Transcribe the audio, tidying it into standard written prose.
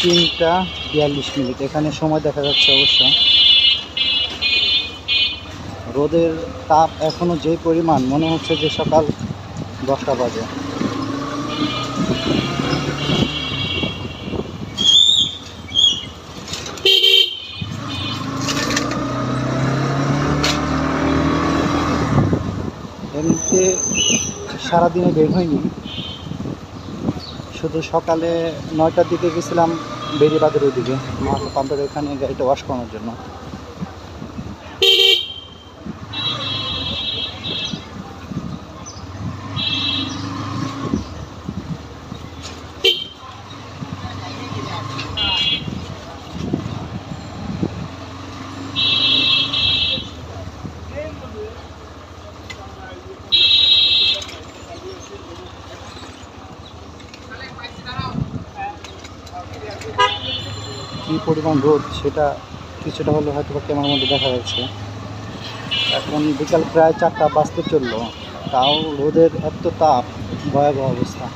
3টা 42 মিনিট এখানে সময় দেখা যাচ্ছে। অবশ্য রোদের তাপ এখনো যে পরিমাণ, মনে হচ্ছে যে সকাল 10টা বাজে। এমনিতে সারাদিনে বের হয়নি, শুধু সকালে 9টার দিকে গেছিলাম বেরিবাদের ওইদিকে পাম্পের ওখানে গাড়িটা ওয়াশ করানোর জন্য। কী পরিমাণ রোদ সেটা কিছুটা হলে হয়তো বা ক্যামেরার মধ্যে দেখা যাচ্ছে। এখন বিকাল প্রায় 4টা বাজতে চললো, তাও রোদের এত তাপ, ভয়াবহ অবস্থা।